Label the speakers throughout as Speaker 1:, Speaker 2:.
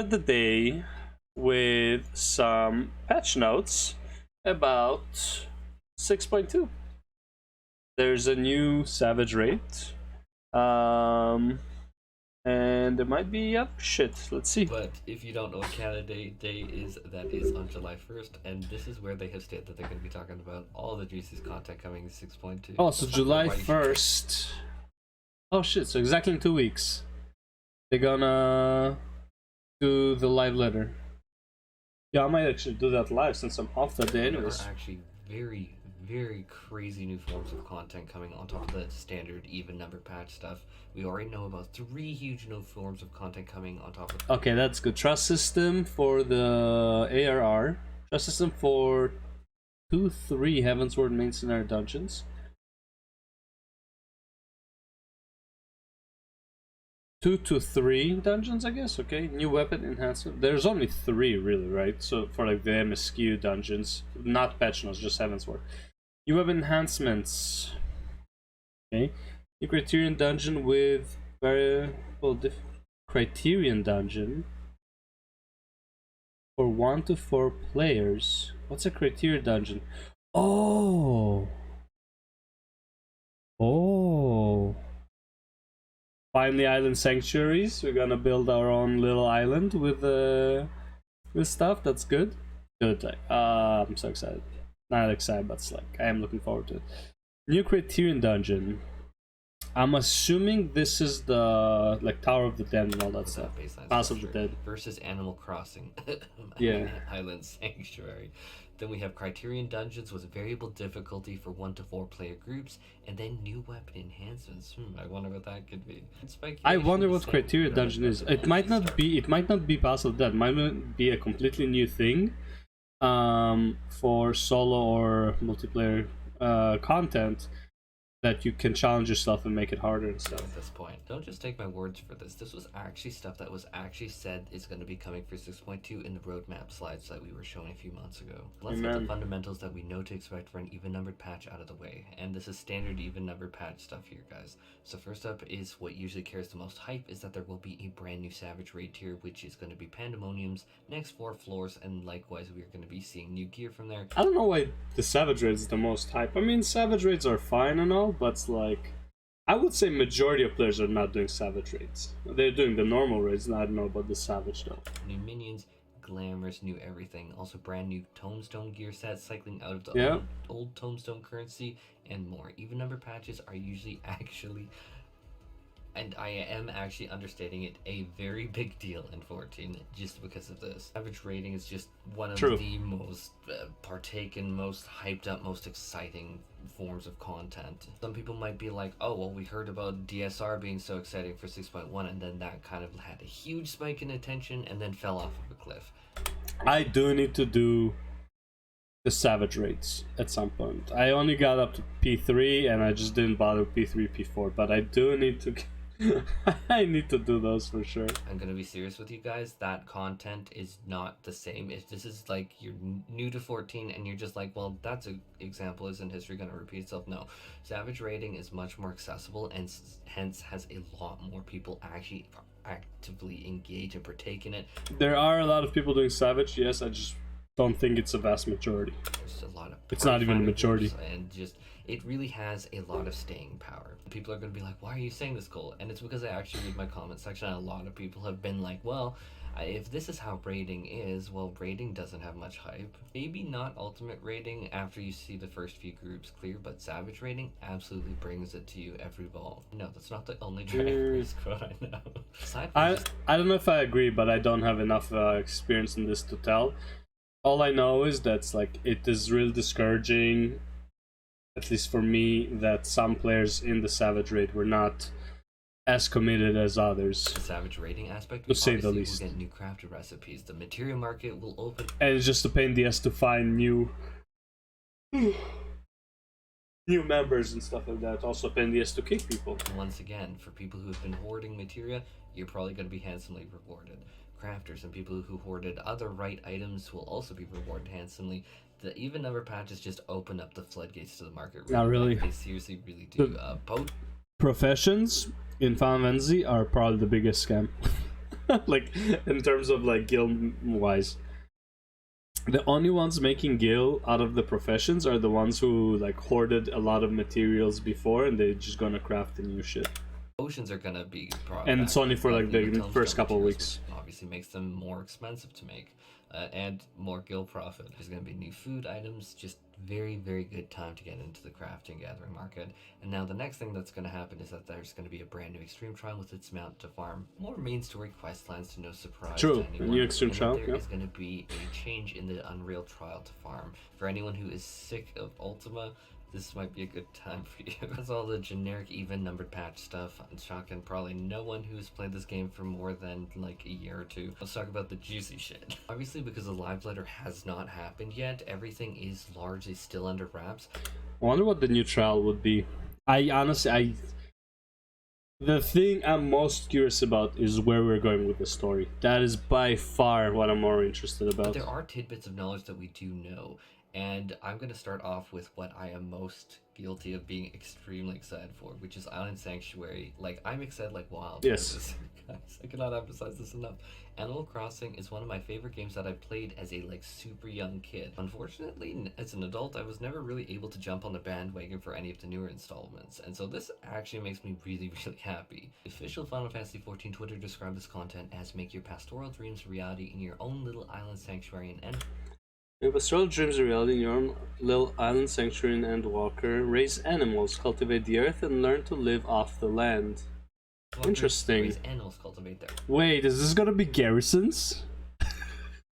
Speaker 1: start the day with some patch notes about 6.2. There's a new Savage rate, and there might be other shit. Let's see.
Speaker 2: But if you don't know what Canada Day is, that is on July 1st, and this is where they have stated that they're going to be talking about all the juiciest content coming in 6.2.
Speaker 1: Oh, so July 1st. Oh shit, so exactly in 2 weeks. They're gonna do the live letter. Yeah, I might actually do that live since I'm off that day anyways.
Speaker 2: There are actually very, very crazy new forms of content coming on top of the standard even number patch stuff. We already know about 3 huge new forms of content coming on top of.
Speaker 1: Okay, that's good. Trust system for the ARR. Trust system for 2-3 Heavensward main scenario dungeons. 2 to 3 dungeons, I guess. Okay, new weapon enhancement. There's only 3 really, right? So for like the MSQ dungeons, not patch notes, just Heavensward. New weapon enhancements. Okay, new Criterion dungeon with variable Criterion dungeon for 1 to 4 players. What's a Criterion dungeon? Oh. Finally, island sanctuaries. We're gonna build our own little island with stuff. That's good. Good. I'm so excited. Not excited, but it's like I am looking forward to it. New Criterion dungeon. I'm assuming this is the like Tower of the Dead and all that stuff. House of the Dead
Speaker 2: versus Animal Crossing.
Speaker 1: Yeah.
Speaker 2: Island Sanctuary. Then we have Criterion dungeons with variable difficulty for 1 to 4 player groups, and then new weapon enhancements. I wonder what that could be.
Speaker 1: I wonder what Criterion dungeon is. It might not be. It might not be House of the Dead. It might be a completely new thing, for solo or multiplayer content, that you can challenge yourself and make it harder and stuff.
Speaker 2: At this point, don't just take my words for this. This was actually stuff that was actually said is going to be coming for 6.2 in the roadmap slides that we were showing a few months ago. Let's get the fundamentals that we know to expect for an even numbered patch out of the way. And this is standard even numbered patch stuff here, guys. So first up is what usually carries the most hype, is that there will be a brand new Savage raid tier, which is going to be Pandemonium's next 4 floors, and likewise we're going to be seeing new gear from there.
Speaker 1: I don't know why the Savage raid is the most hype. I mean, Savage raids are fine and all, but it's like, I would say majority of players are not doing Savage raids. They're doing the normal raids, and I don't know about the Savage though.
Speaker 2: New minions, glamours, new everything. Also brand new Tombstone gear sets, cycling out of the old Tombstone currency, and more. Even number patches are usually actually, and I am actually understating it, a very big deal in 14 just because of this. Average rating is just one of the most partaken, most hyped up, most exciting forms of content. Some people might be like, oh, well, we heard about DSR being so exciting for 6.1, and then that kind of had a huge spike in attention and then fell off of a cliff.
Speaker 1: I do need to do the Savage rates at some point. I only got up to P3 and I just didn't bother P3, P4, but I do need to I need to do those for sure.
Speaker 2: I'm gonna be serious with you guys. That content is not the same. If this is like you're new to 14 and you're just like, well, that's an example. Isn't history gonna repeat itself? No. Savage raiding is much more accessible and hence has a lot more people actually actively engage and partake in it.
Speaker 1: There are a lot of people doing Savage, yes. I just don't think it's a vast majority.
Speaker 2: There's a lot of.
Speaker 1: It's not even a majority.
Speaker 2: And just, it really has a lot of staying power. People are going to be like, why are you saying this, Cole? And it's because I actually read my comment section, and a lot of people have been like, well, if this is how raiding is, well, raiding doesn't have much hype. Maybe not ultimate raiding after you see the first few groups clear, but Savage raiding absolutely brings it to you every ball. No, that's not the only Dragon Race quote I know.
Speaker 1: I don't know if I agree, but I don't have enough experience in this to tell. All I know is that's like, it is really discouraging, at least for me, that some players in the Savage raid were not as committed as others.
Speaker 2: The Savage raiding aspect,
Speaker 1: to say the least.
Speaker 2: We'll get new crafted recipes. The material market will open,
Speaker 1: and it's just a pain in the ass to find new members and stuff like that. Also a pain in the ass to kick people.
Speaker 2: Once again, for people who have been hoarding materia, you're probably going to be handsomely rewarded. Crafters and people who hoarded other right items will also be rewarded handsomely. The even number patches just open up the floodgates to the market.
Speaker 1: Not really.
Speaker 2: They seriously really do.
Speaker 1: Professions in Final Fantasy are probably the biggest scam. like in terms of like guild wise. The only ones making gil out of the professions are the ones who like hoarded a lot of materials before and they're just gonna craft the new shit.
Speaker 2: Potions are gonna be
Speaker 1: and it's only for like the first couple of weeks.
Speaker 2: Obviously makes them more expensive to make, and more guild profit. There's gonna be new food items. Just very, very good time to get into the crafting gathering market. And now the next thing that's going to happen is that there's going to be a brand new extreme trial with its mount to farm more main story quest lines, to no surprise
Speaker 1: to
Speaker 2: anyone.
Speaker 1: A new extreme trial.
Speaker 2: There is going to be a change in the Unreal trial to farm. For anyone who is sick of Ultima, this might be a good time for you. That's all the generic even numbered patch stuff. I'm shocking probably no one who's played this game for more than like a year or two. Let's talk about the juicy shit. Obviously, because the live letter has not happened yet, everything is largely still under wraps.
Speaker 1: I wonder what the new trial would be. The thing I'm most curious about is where we're going with the story. That is by far what I'm more interested about.
Speaker 2: But there are tidbits of knowledge that we do know. And I'm going to start off with what I am most guilty of being extremely excited for, which is Island Sanctuary. Like, I'm excited like wild.
Speaker 1: Yes.
Speaker 2: Guys, I cannot emphasize this enough. Animal Crossing is one of my favorite games that I played as a like super young kid. Unfortunately, as an adult, I was never really able to jump on the bandwagon for any of the newer installments, and so this actually makes me really, really happy. The official Final Fantasy XIV Twitter described this content as make your pastoral dreams a reality in your own little island sanctuary and
Speaker 1: Make pastoral dreams a reality in your own little island sanctuary in Endwalker. Raise animals, cultivate the earth, and learn to live off the land. Interesting.
Speaker 2: Raise animals, cultivate there.
Speaker 1: Wait, is this gonna be garrisons?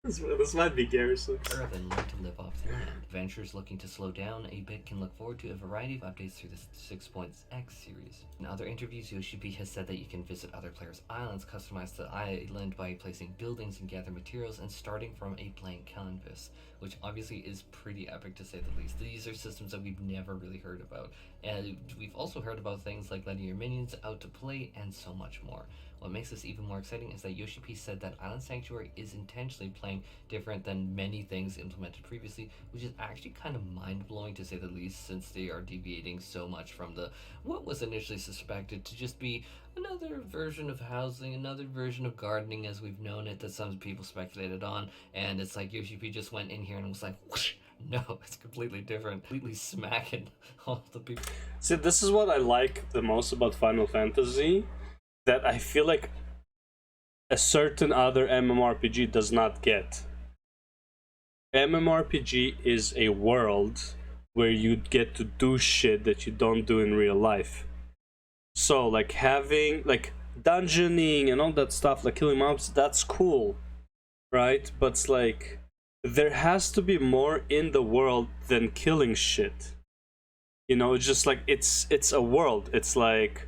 Speaker 1: This might be garrisons.
Speaker 2: Earth and learn to live off the land. Adventurers looking to slow down a bit can look forward to a variety of updates through the 6.x series. In other interviews, Yoshi has said that you can visit other players' islands, customize the island by placing buildings and gather materials, and starting from a blank canvas, which obviously is pretty epic to say the least. These are systems that we've never really heard about, and we've also heard about things like letting your minions out to play and so much more. What makes this even more exciting is that Yoshi said that Island Sanctuary is intentionally playing different than many things implemented previously, which is actually kind of mind-blowing to say the least, since they are deviating so much from the what was initially suspected to just be another version of housing, another version of gardening as we've known it that some people speculated on, and it's like Yoshi just went in here and was like, whoosh, no, it's completely different, completely smacking all the people.
Speaker 1: See, this is what I like the most about Final Fantasy, that I feel like a certain other MMORPG does not get. MMORPG is a world where you get to do shit that you don't do in real life. So like having like dungeoning and all that stuff, like killing mobs, that's cool, right? But it's like there has to be more in the world than killing shit. You know, it's just like it's a world. It's like,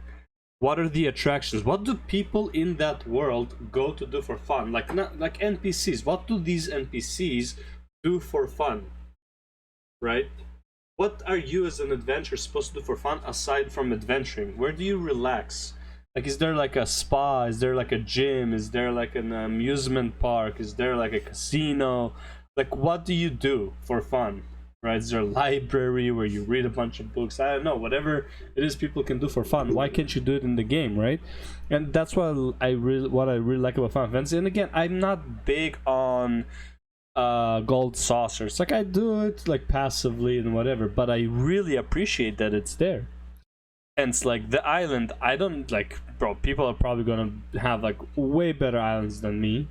Speaker 1: what are the attractions? What do people in that world go to do for fun? Like not like NPCs. What do these NPCs do for fun? Right? What are you as an adventurer supposed to do for fun aside from adventuring? Where do you relax? Like, is there like a spa? Is there like a gym? Is there like an amusement park? Is there like a casino? Like, what do you do for fun? Right? Is there a library where you read a bunch of books? I don't know. Whatever it is people can do for fun. Why can't you do it in the game, right? And that's what I really like about Final Fantasy. And again, I'm not big on gold saucers. Like, I do it like passively and whatever, but I really appreciate that it's there. And it's like the island, I don't like, bro, people are probably gonna have like way better islands than me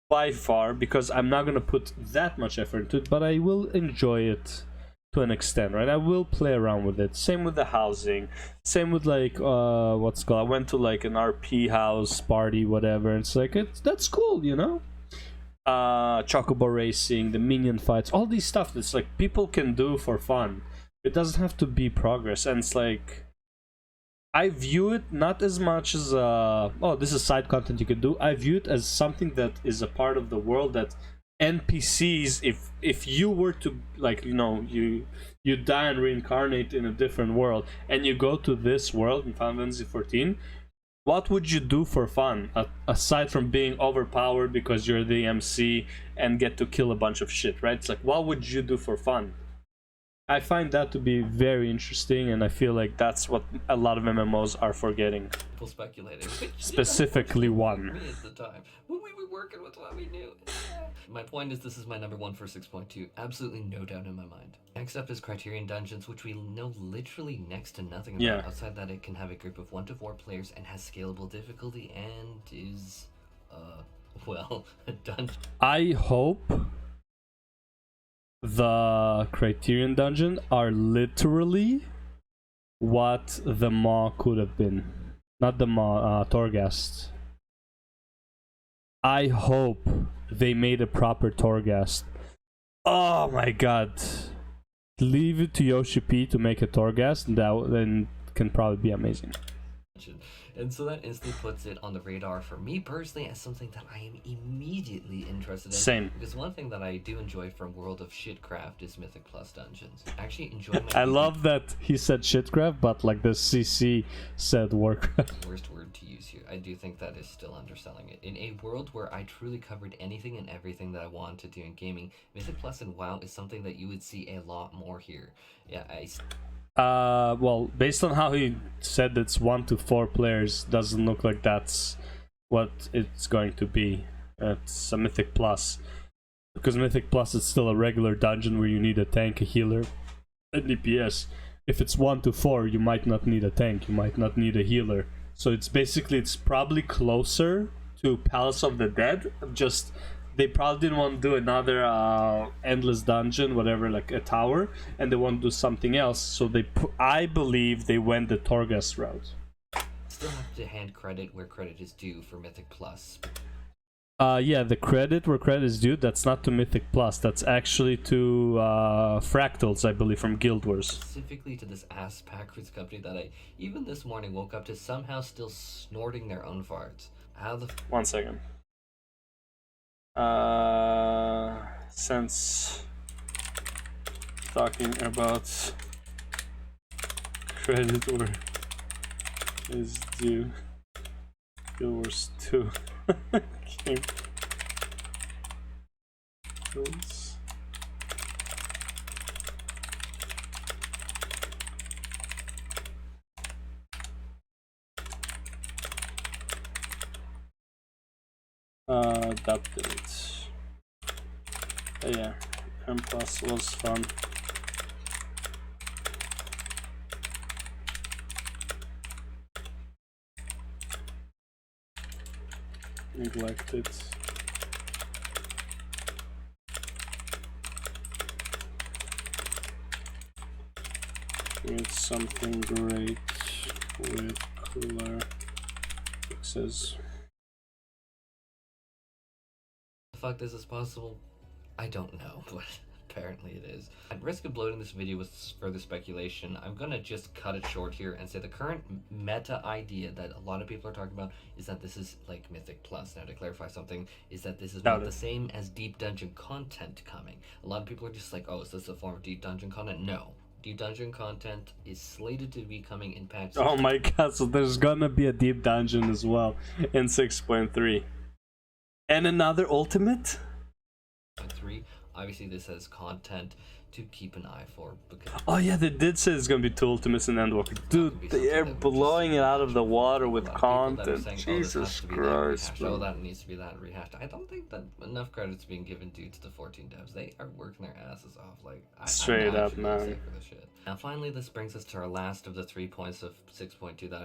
Speaker 1: by far, because I'm not gonna put that much effort into it, but I will enjoy it to an extent, right? I will play around with it. Same with the housing, same with like what's it called, I went to like an RP house party, whatever. It's like that's cool, you know. Chocobo racing, the minion fights, all these stuff that's like people can do for fun. It doesn't have to be progress. And it's like, I view it not as much as oh, this is side content you can do. I view it as something that is a part of the world that NPCs, if you were to, like, you know, you die and reincarnate in a different world and you go to this world in Final Fantasy XIV, what would you do for fun aside from being overpowered because you're the MC and get to kill a bunch of shit, right? It's like, what would you do for fun? I find that to be very interesting, and I feel like that's what a lot of MMOs are forgetting.
Speaker 2: People speculating.
Speaker 1: Specifically one.
Speaker 2: Me at the time. When we were working with what we knew. My point is, this is my number one for 6.2. Absolutely no doubt in my mind. Next up is Criterion Dungeons, which we know literally next to nothing about. Outside that, it can have a group of 1 to 4 players and has scalable difficulty and is, well, a dungeon.
Speaker 1: I hope the Criterion Dungeon are literally what the Maw could have been. Not the Maw, Torghast. I hope they made a proper Torghast. Oh my god. Leave it to Yoshi P to make a Torghast, and that then can probably be amazing.
Speaker 2: And so that instantly puts it on the radar for me personally as something that I am immediately interested in.
Speaker 1: Same.
Speaker 2: Because one thing that I do enjoy from World of Shitcraft is Mythic Plus Dungeons. Actually enjoy my
Speaker 1: I love that he said Shitcraft, but like the CC said Warcraft.
Speaker 2: Worst word to use here. I do think that is still underselling it. In a world where I truly covered anything and everything that I wanted to do in gaming, Mythic Plus and WoW is something that you would see a lot more here. Yeah,
Speaker 1: well, based on how he said it's 1 to 4 players, doesn't look like that's what it's going to be. It's a Mythic Plus. Because Mythic Plus is still a regular dungeon where you need a tank, a healer, and DPS. If it's 1 to 4, you might not need a tank, you might not need a healer. So it's basically, it's probably closer to Palace of the Dead, just they probably didn't want to do another endless dungeon, whatever, like a tower, and they want to do something else. So I believe they went the Torghast route.
Speaker 2: Still have to hand credit where credit is due for Mythic Plus.
Speaker 1: Yeah, the credit where credit is due. That's not to Mythic Plus. That's actually to Fractals, I believe, from Guild Wars.
Speaker 2: Specifically to this ass backwards company that I even this morning woke up to somehow still snorting their own farts. How the?
Speaker 1: 1 second. Since talking about credit where is due, Guild Wars 2 game tools. Update. Yeah, M Plus was fun. Neglected. With something great with cooler fixes.
Speaker 2: The fuck this is possible? I don't know, but apparently it is. At risk of bloating this video with further speculation, I'm gonna just cut it short here and say the current meta idea that a lot of people are talking about is that this is like Mythic Plus. Now to clarify something, is that this is not the same as deep dungeon content coming. A lot of people are just like, oh, is this a form of deep dungeon content? No. Deep dungeon content is slated to be coming in patch 6.
Speaker 1: Oh my god, so there's gonna be a deep dungeon as well in 6.3. And another ultimate?
Speaker 2: 3. Obviously this has content to keep an eye for. Because
Speaker 1: oh yeah, they did say there's gonna be 2 ultimates in Endwalker. Dude, they are blowing it out of the water with content.
Speaker 2: Saying,
Speaker 1: Jesus Christ,
Speaker 2: bro. Oh, that needs to be that rehashed. I don't think that enough credit's being given due to the 14 devs. They are working their asses off. Like
Speaker 1: straight up, man.
Speaker 2: For this shit. Now finally, this brings us to our last of the 3 points of 6.2 that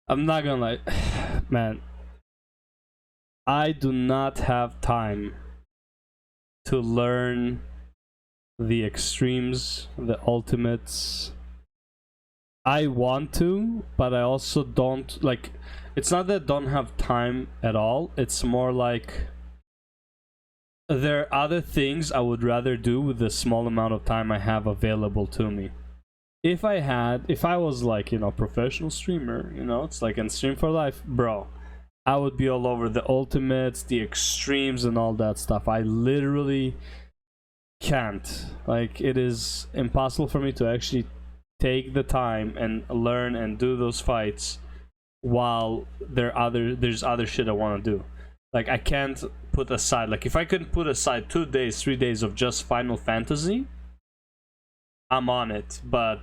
Speaker 2: I'm
Speaker 1: not gonna lie, man. I do not have time to learn the extremes, the ultimates. I want to, but I also don't, like, it's not that I don't have time at all, it's more like there are other things I would rather do with the small amount of time I have available to me. If I was like, you know, professional streamer, you know, it's like in Stream for Life, bro, I would be all over the ultimates, the extremes, and all that stuff. I literally can't. Like, it is impossible for me to actually take the time and learn and do those fights while there's other shit I want to do. Like, I can't put aside, like, if I could put aside 2 days, 3 days of just Final Fantasy, I'm on it, but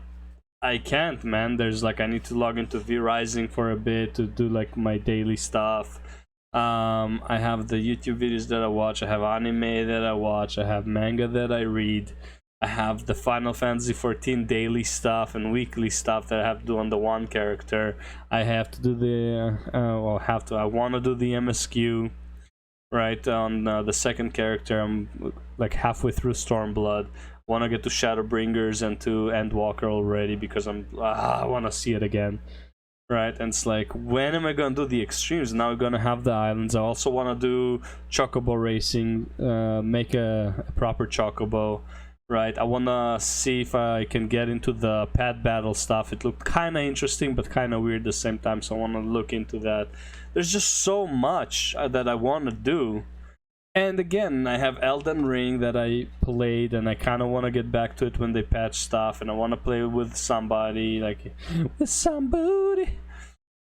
Speaker 1: I can't, man. There's like I need to log into V Rising for a bit to do like my daily stuff. I have the YouTube videos that I watch. I have anime that I watch. I have manga that I read. I have the Final Fantasy 14 daily stuff and weekly stuff that I have to do on the one character. I have to do the I want to do the MSQ right on the second character. I'm like halfway through Stormblood. Want to get to Shadowbringers and to Endwalker already because I want to see it again, right? And it's like, when am I gonna do the extremes? Now we're gonna have the islands. I also want to do Chocobo racing, make a proper Chocobo, right? I want to see if I can get into the pet battle stuff. It looked kind of interesting but kind of weird at the same time, so I want to look into that. There's just so much that I want to do. And again, I have Elden Ring that I played, and I kind of want to get back to it when they patch stuff, and I want to play with somebody, like, with somebody,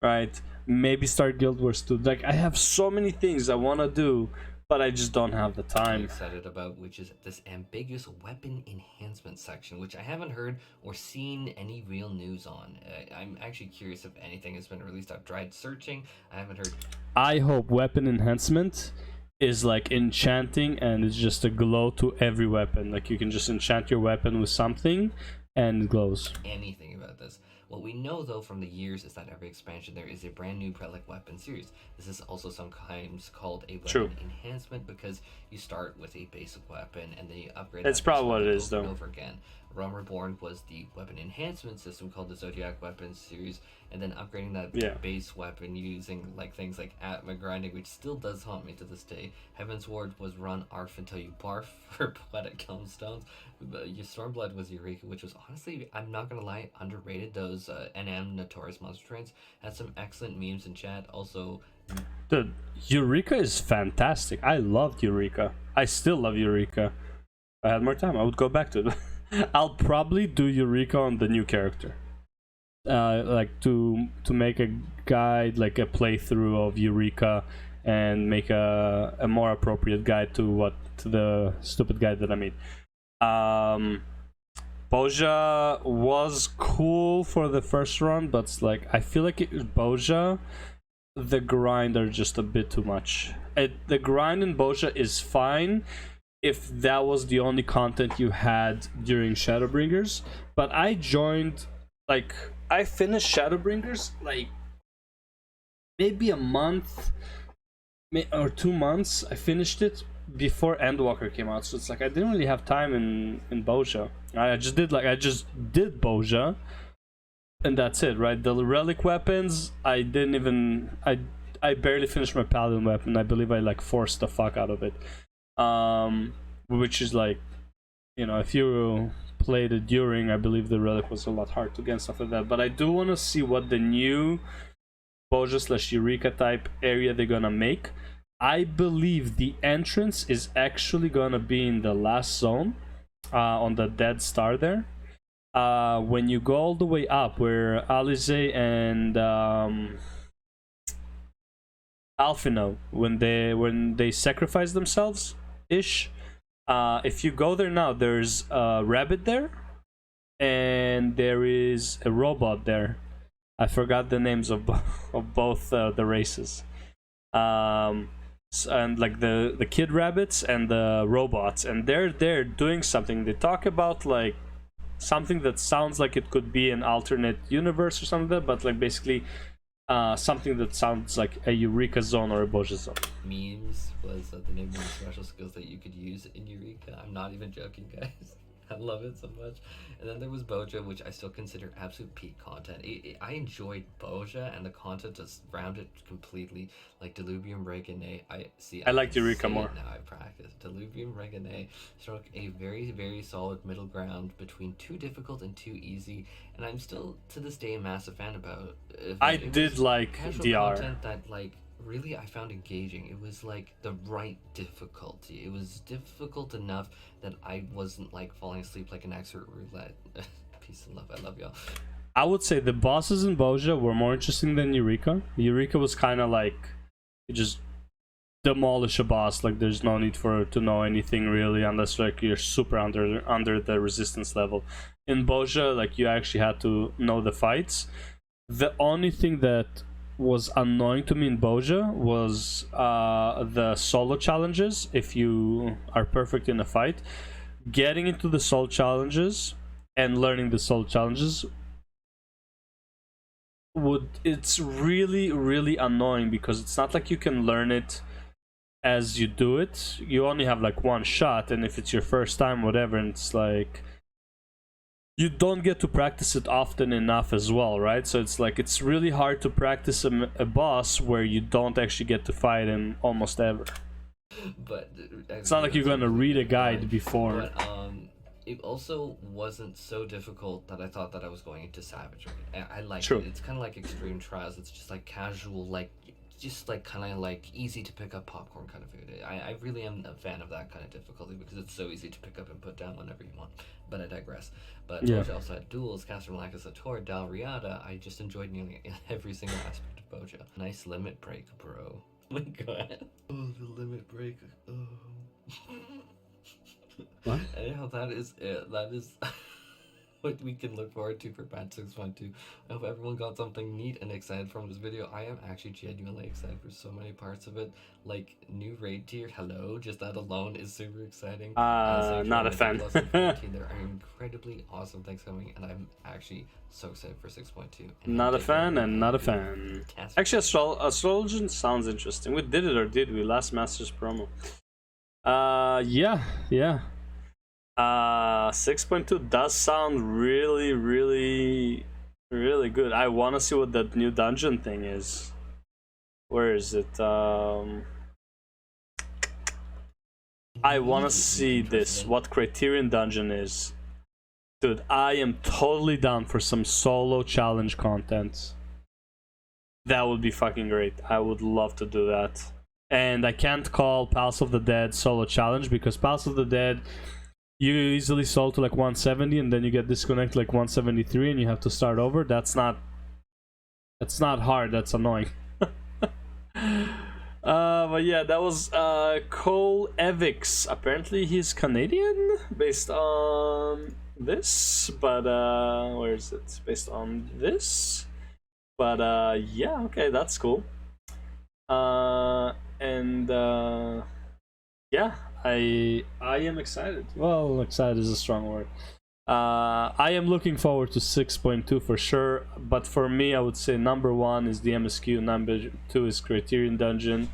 Speaker 1: right? Maybe start Guild Wars 2. Like, I have so many things I want to do, but I just don't have the
Speaker 2: I'm
Speaker 1: time.
Speaker 2: excited about, which is this ambiguous weapon enhancement section, which I haven't heard or seen any real news on. I'm actually curious if anything has been released. I've tried searching. I haven't heard.
Speaker 1: I hope weapon enhancement is like enchanting and it's just a glow to every weapon. Like you can just enchant your weapon with something and it glows.
Speaker 2: Anything about this. What we know though from the years is that every expansion there is a brand new relic weapon series. This is also sometimes called a weapon enhancement because you start with a basic weapon and then you upgrade.
Speaker 1: That's probably what it is
Speaker 2: over
Speaker 1: though.
Speaker 2: and over again. Realm Reborn was the weapon enhancement system called the Zodiac Weapons series, and then upgrading that base weapon using like things like Atma grinding, which still does haunt me to this day. Heaven's Ward was run Arf until you barf for poetic kilnstones. Your Stormblood was Eureka, which was honestly, I'm not gonna lie, underrated. Those NM Notorious Monster Trains had some excellent memes in chat. Also,
Speaker 1: dude, Eureka is fantastic. I loved Eureka. I still love Eureka. If I had more time, I would go back to it. I'll probably do Eureka on the new character. Like to make a guide, like a playthrough of Eureka, and make a more appropriate guide to the stupid guide that I made. Boja was cool for the first run, but it's like I feel like Boja, the grind are just a bit too much. The grind in Boja is fine if that was the only content you had during Shadowbringers, but I joined, like, I finished Shadowbringers like maybe a month or 2 months. I finished it before Endwalker came out, so it's like I didn't really have time in Boja. I just did Boja, and that's it, right? The relic weapons, I didn't even I barely finished my paladin weapon. I believe I like forced the fuck out of it. Which is like, you know, if you played it during, I believe the relic was a lot hard to get and stuff like that. But I do want to see what the new Boja / Eureka type area they're gonna make. I believe the entrance is actually gonna be in the last zone, on the dead star there. When you go all the way up, where Alize and Alphino, when they sacrifice themselves ish, if you go there now, there's a rabbit there and there is a robot there. I forgot the names of both the races, and like the kid rabbits and the robots, and they're doing something. They talk about like something that sounds like it could be an alternate universe or something like that, but like basically something that sounds like a Eureka zone or a Boja zone.
Speaker 2: Memes was the name of the special skills that you could use in Eureka. I'm not even joking, guys. I love it so much. And then there was Boja, which I still consider absolute peak content. I enjoyed Boja, and the content just rounded completely. Like Deluvium Regane, I
Speaker 1: liked Eureka more.
Speaker 2: Now I practice. Deluvium Regane struck a very, very solid middle ground between too difficult and too easy, and I'm still to this day a massive fan about it.
Speaker 1: I did like DR.
Speaker 2: Content that like really I found engaging. It was like the right difficulty. It was difficult enough that I wasn't like falling asleep like an expert roulette. Peace and love. I love y'all.
Speaker 1: I would say the bosses in Boja were more interesting than Eureka. Eureka was kind of like you just demolish a boss. Like there's no need for to know anything really, unless like you're super under the resistance level. In Boja, like you actually had to know the fights. The only thing that was annoying to me in Boja was the solo challenges. If you are perfect in a fight, getting into the solo challenges and learning the solo challenges it's really annoying, because it's not like you can learn it as you do it. You only have like one shot, and if it's your first time, whatever, and it's like you don't get to practice it often enough as well, right? So it's like it's really hard to practice a boss where you don't actually get to fight him almost ever.
Speaker 2: But
Speaker 1: it's not like you're gonna read a guide before.
Speaker 2: But it also wasn't so difficult that I thought that I was going into Savage. I like it. It's kind of like Extreme Trials. It's just like casual, like just like kind of like easy to pick up popcorn kind of food. I really am a fan of that kind of difficulty, because it's so easy to pick up and put down whenever you want. But I digress. But Boja also had duels, Castor Malacca Sator, Dal Riata. I just enjoyed nearly every single aspect of Boja. Nice limit break, bro. Oh my god. Oh, the limit break. Oh.
Speaker 1: What?
Speaker 2: Anyhow, that is it. That is what we can look forward to for patch 6.2. I hope everyone got something neat and excited from this video. I am actually genuinely excited for so many parts of it. Like, new raid tier, hello, just that alone is super exciting.
Speaker 1: Not a fan.
Speaker 2: There are incredibly awesome things coming, and I'm actually so excited for 6.2.
Speaker 1: Not a fan and not a fan. Actually, Astrologian sounds interesting. We did it, or did we? Last Masters promo. Yeah. 6.2 does sound really good. I want to see what that new dungeon thing is. Where is it? I want to see this, what Criterion dungeon is. Dude, I am totally down for some solo challenge content. That would be fucking great. I would love to do that. And I can't call Palace of the Dead solo challenge, because Palace of the Dead, you easily solo to like 170 and then you get disconnected like 173 and you have to start over. That's not hard, that's annoying. But yeah, that was Cole Evyx. Apparently he's Canadian, based on this, but where is it? Based on this. But yeah, okay, that's cool. Yeah, I am excited. Well, excited is a strong word. I am looking forward to 6.2 for sure, but for me, I would say number 1 is the MSQ, number 2 is Criterion Dungeon,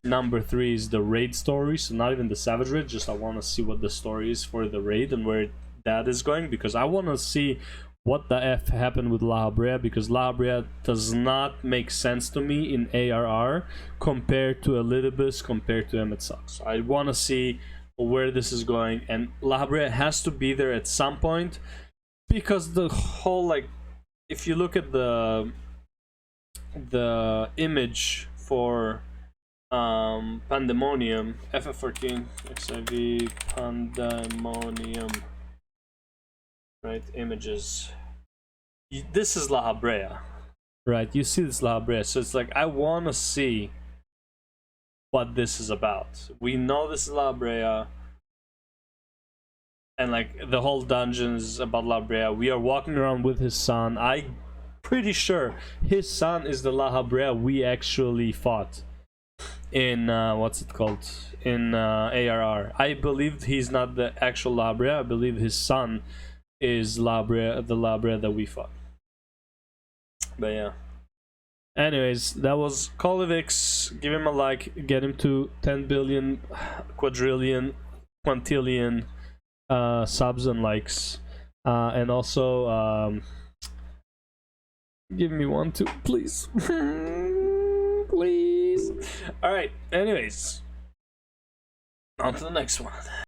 Speaker 1: number 3 is the raid story. So not even the Savage raid, just I want to see what the story is for the raid and where that is going, because I want to see what the F happened with La Habrea, because La Habrea does not make sense to me in ARR compared to Elidibus, compared to Emetsuck. So I want to see where this is going, and La Habrea has to be there at some point, because the whole, like, if you look at the image for Pandemonium, FF14 XIV Pandemonium, right, images, this is La Habrea, right? You see this La Habrea, so it's like I want to see what this is about. We know this is La Habrea, and like the whole dungeon is about La Habrea. We are walking around with his son. I'm pretty sure his son is the La Habrea we actually fought in what's it called, in ARR. I believe he's not the actual La Habrea. I believe his son is the La Habrea that we fought. But yeah. Anyways, that was Evyx. Give him a like, get him to 10 billion, quadrillion, quintillion subs and likes. And also, give me 1 too, please. Please. Alright, anyways. On to the next one.